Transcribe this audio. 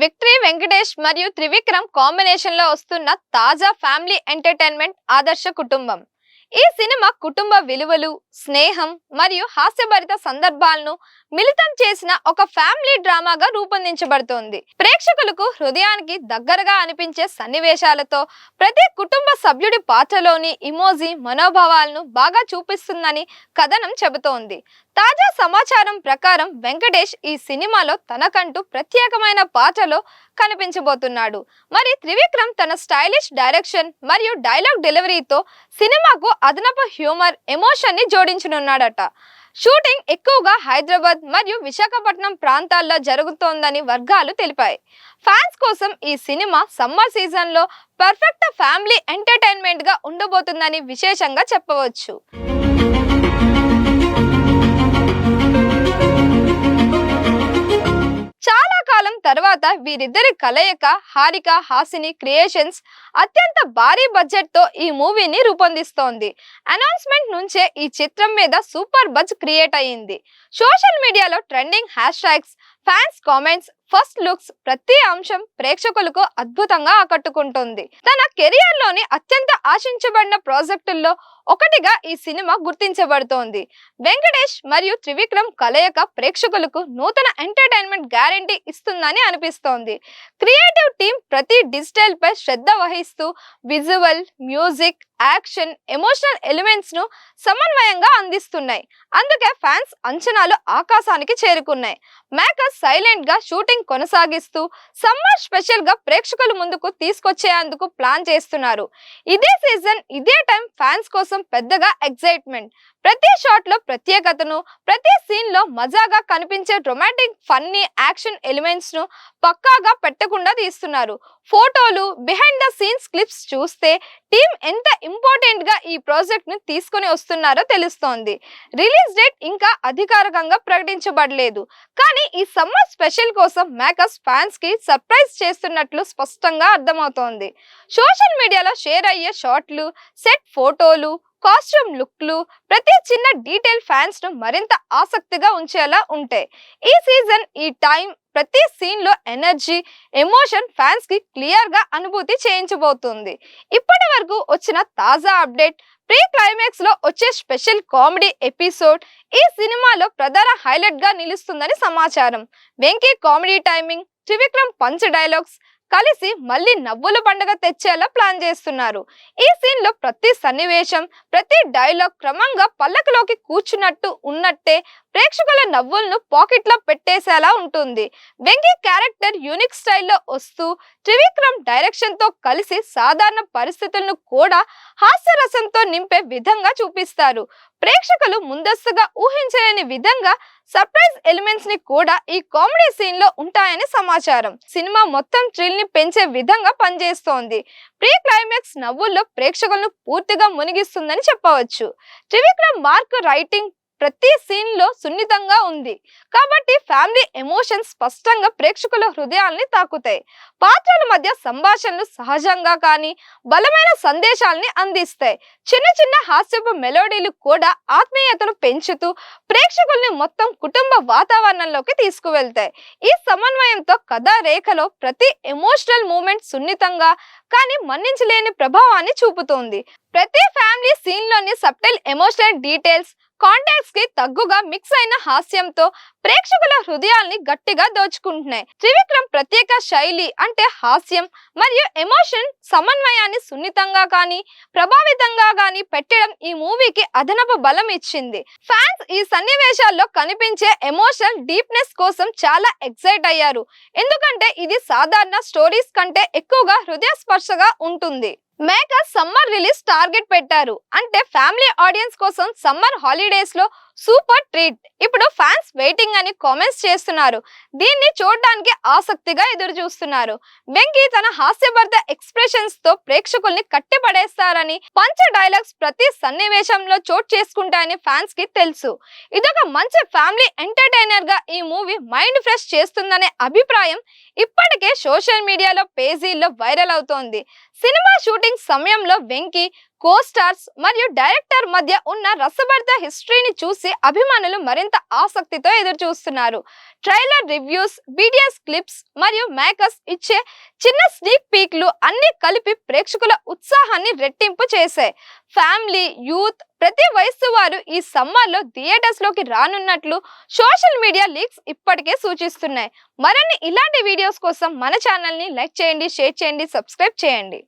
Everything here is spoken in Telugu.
విక్టరీ వెంకటేష్ మరియు త్రివిక్రమ్ కాంబినేషన్ లో వస్తున్న తాజా ఫ్యామిలీ ఎంటర్టైన్మెంట్ ఆదర్శ కుటుంబం. ఈ సినిమా కుటుంబ విలువలు, స్నేహం మరియు హాస్యభరిత సందర్భాలను మిళితం చేసిన ఒక ఫ్యామిలీ డ్రామాగా రూపొందించబడుతోంది. ప్రేక్షకులకు హృదయానికి దగ్గరగా అనిపించే సన్నివేశాలతో ప్రతి కుటుంబ సభ్యుడి పాత్రలోని ఇమోజీ మనోభావాలను బాగా చూపిస్తుందని కథనం చెబుతోంది. తాజా సమాచారం ప్రకారం వెంకటేష్ ఈ సినిమాలో తనకంటూ ప్రత్యేకమైన పాత్రలో కనిపించబోతున్నాడు. మరి త్రివిక్రమ్ తన స్టైలిష్ డైరెక్షన్ మరియు డైలాగ్ డెలివరీతో సినిమాకు అదనపు హ్యూమర్, ఎమోషన్ ని జోడించనున్నాడట. షూటింగ్ ఎక్కువగా హైదరాబాద్ మరియు విశాఖపట్నం ప్రాంతాల్లో జరుగుతోందని వర్గాలు తెలిపాయి. ఫ్యాన్స్ కోసం ఈ సినిమా సమ్మర్ సీజన్ లో పర్ఫెక్ట్ ఫ్యామిలీ ఎంటర్టైన్మెంట్ గా ఉండబోతుందని విశేషంగా చెప్పవచ్చు. చాలా కాలం తర్వాత వీరిద్దరి కలయిక హారిక హాసిని క్రియేషన్స్ అత్యంత భారీ బడ్జెట్ తో ఈ మూవీని రూపొందిస్తోంది. అనౌన్స్మెంట్ నుంచే ఈ చిత్రం మీద సూపర్ బజ్ క్రియేట్ అయ్యింది. సోషల్ మీడియాలో trending hash tags, fans comments, first looks ప్రతి అంశం ప్రేక్షకులకు అద్భుతంగా ఆకట్టుకుంటుంది. తన కెరియర్ లోని అత్యంత ఆశించబడిన ప్రాజెక్టుల్లో ఒకటిగా ఈ సినిమా గుర్తించబడుతోంది. వెంకటేష్ మరియు త్రివిక్రమ్ కలయిక ప్రేక్షకులకు నూతన ఎంటర్టైన్మెంట్ గ్యారంటీ ఇస్తుందని అనిపిస్తోంది. క్రియేటివ్ టీం ప్రతి డిజిటల్ పై శ్రద్ధ వహిస్తూ visual, music, action, emotional elements ను సమన్వయంగా అందిస్తున్నాయి. అందుకే ఫ్యాన్స్ అంచనాలు ఆకాశానికి చేరుకున్నాయి. మేకర్స్ సైలెంట్ గా షూటింగ్ కొనసాగిస్తూ సమ్మర్ స్పెషల్ గా ప్రేక్షకుల ముందుకు తీసుకొచ్చేందుకు ప్లాన్ చేస్తున్నారు. ఇదే సీజన్, ఇదే టైం ఫ్యాన్స్ కోసం పెద్దగా ఎక్సైట్మెంట్. ప్రతి షాట్ లో ప్రత్యేకతను, ప్రతి సీన్ లో మజాగా కనిపించే రొమాంటిక్, ఫన్నీ, యాక్షన్ ఎలిమెంట్స్ ను పక్కాగా పెట్టకుండా తీస్తున్నారు. ఫోటోలు, బిహైండ్ ద సీన్స్ క్లిప్స్ చూస్తే టీం ఎంత ఇంపార్టెంట్ గా ఈ ప్రాజెక్ట్ ని తీసుకుని వస్తున్నారో తెలుస్తోంది. రిలీజ్ డేట్ ఇంకా అధికారికంగా ప్రకటించబడలేదు. కానీ ఈ సమ్మర్ స్పెషల్ కోసం మేకర్స్ ఫ్యాన్స్ కి సర్ప్రైజ్ చేస్తున్నట్లు స్పష్టంగా అర్థమవుతోంది. సోషల్ మీడియాలో షేర్ అయ్యే షాట్లు, సెట్ ఫోటోలు, కాస్ట్యూమ్ లుక్లు, ప్రతి చిన్న డీటెయిల్ ఫ్యాన్స్ ను మరింత ఆసక్తిగా ఉంచేలా ఉంటాయి. ఈ సీజన్, ఈ టైం, ప్రతి సీన్ లో ఎనర్జీ, ఎమోషన్ ఫ్యాన్స్ కి క్లియర్ గా అనుభూతి చేయించబోతుంది. ఇప్పటి వరకు వచ్చిన తాజా అప్డేట్, ప్రీ క్లైమాక్స్ లో వచ్చే స్పెషల్ కామెడీ ఎపిసోడ్ ఈ సినిమాలో ప్రధాన హైలైట్ గా నిలుస్తుందని సమాచారం. Venky comedy timing, Trivikram punch dialogues కలిసి మళ్ళీ నవ్వుల పండుగ తెచ్చేలా ప్లాన్ చేస్తున్నారు. ఈ సీన్ లో ప్రతి సన్నివేశం, ప్రతి డైలాగ్ క్రమంగా పల్లకిలోకి కూర్చున్నట్టు ఉన్నట్టే ప్రేక్షకుల నవ్వులను పాకెట్ లో పెట్టేసేలా ఉంటుంది. వెంకీ క్యారెక్టర్ యూనిక్ స్టైల్లో వస్తూ త్రివిక్రమ్ డైరెక్షన్ తో కలిసి సాధారణ పరిస్థితులను కూడా హాస్యరసంతో నింపే విధంగా చూపిస్తారు. ప్రేక్షకులు ముందస్తుగా ఊహించలేని విధంగా సర్ప్రైజ్ ఎలిమెంట్స్ ని కూడా ఈ కామెడీ సీన్ లో ఉంటాయని సమాచారం. సినిమా మొత్తం థ్రిల్ ని పెంచే విధంగా పనిచేస్తోంది. ప్రీ క్లైమాక్స్ నవ్వుల్లో ప్రేక్షకులను పూర్తిగా మునిగిస్తుందని చెప్పవచ్చు. త్రివిక్రమ్ మార్క్ రైటింగ్ ప్రతి సీన్ లో సున్నితంగా ఉంది కాబట్టి ఫ్యామిలీ ఎమోషన్స్ స్పష్టంగా ప్రేక్షకుల హృదయాల్ని తాకుతాయి. పాత్రల మధ్య సంభాషణలు సహజంగా కానీ బలమైన సందేశాలని అందిస్తాయి. చిన్న చిన్న హాస్యపు మెలోడీలు కూడా ఆత్మీయతను పెంచుతూ ప్రేక్షకుల్ని మొత్తం కుటుంబ వాతావరణంలోకి తీసుకువెళ్తాయి. ఈ సమన్వయంతో కథా రేఖలో ప్రతి ఎమోషనల్ మూమెంట్ సున్నితంగా కానీ మన్నించలేని ప్రభావాన్ని చూపుతోంది. ప్రతి ఫ్యామిలీ సీన్ లోని సబ్టైల్ ఎమోషనల్ డీటెయిల్స్, కాంటాక్ట్స్ కి తగ్గుగా మిక్స్ అయిన హాస్యంతో ప్రేక్షకుల హృదయాల్ని గట్టిగా దోచుకుంటున్నాయి. త్రివిక్రమ్ ప్రత్యేక శైలి అంటే హాస్యం మరియు ఎమోషన్ సమన్వయాన్ని సున్నితంగా కానీ ప్రభావితంగా కానీ పెట్టడం ఈ మూవీకి అదనపు బలం ఇచ్చింది. ఫ్యాన్స్ ఈ సన్నివేశాల్లో కనిపించే ఎమోషనల్ డీప్నెస్ కోసం చాలా ఎక్సైట్ అయ్యారు. ఎందుకంటే ఇది సాధారణ స్టోరీస్ కంటే ఎక్కువగా హృదయ స్పర్శగా ఉంటుంది. మేకర్స్ సమ్మర్ రిలీజ్ టార్గెట్ పెట్టారు. అంటే ఫ్యామిలీ ఆడియన్స్ కోసం సమ్మర్ హాలిడేస్ లో సూపర్ ట్రీట్. ఇప్పుడు ఫ్యాన్స్ వెయిటింగ్ అని కామెంట్స్ చేస్తున్నారు. దీన్ని చూడడానికి ఆసక్తిగా ఎదురు చూస్తున్నారు. వెంకీ తన హాస్యభరిత ఎక్స్ప్రెషన్స్ తో ప్రేక్షకుల్ని కట్టిపడేస్తారని, పంచ డైలాగ్స్ ప్రతి సన్నివేశంలో చోటు చేసుకుంటాయని ఫ్యాన్స్ కి తెలుసు. ఇదొక మంచి ఫ్యామిలీ ఎంటర్టైనర్ గా ఈ మూవీ మైండ్ ఫ్రెష్ చేస్తుందనే అభిప్రాయం ఇప్పటికే సోషల్ మీడియాలో పేజీల్లో వైరల్ అవుతోంది. సినిమా షూటింగ్ సమయంలో వెంకీ కో స్టార్స్ మరియు డైరెక్టర్ మధ్య ఉన్న రసభరిత హిస్టరీని చూసి అభిమానులు మరింత ఆసక్తితో ఎదురు చూస్తున్నారు. ట్రైలర్ రివ్యూస్, BTS క్లిప్స్ మరియు మేకర్స్ ఇచ్చే చిన్న స్నీక్ పీక్లు అన్ని కలిపి ప్రేక్షకుల ఉత్సాహాన్ని రెట్టింపు చేశాయి. ఫ్యామిలీ, యూత్, ప్రతి వయస్సు వారు ఈ సమ్మర్లో థియేటర్స్ లోకి రానున్నట్లు సోషల్ మీడియా లీక్స్ ఇప్పటికే సూచిస్తున్నాయి. మరిన్ని ఇలాంటి వీడియోస్ కోసం మన ఛానల్ని లైక్ చేయండి, షేర్ చేయండి, సబ్స్క్రైబ్ చేయండి.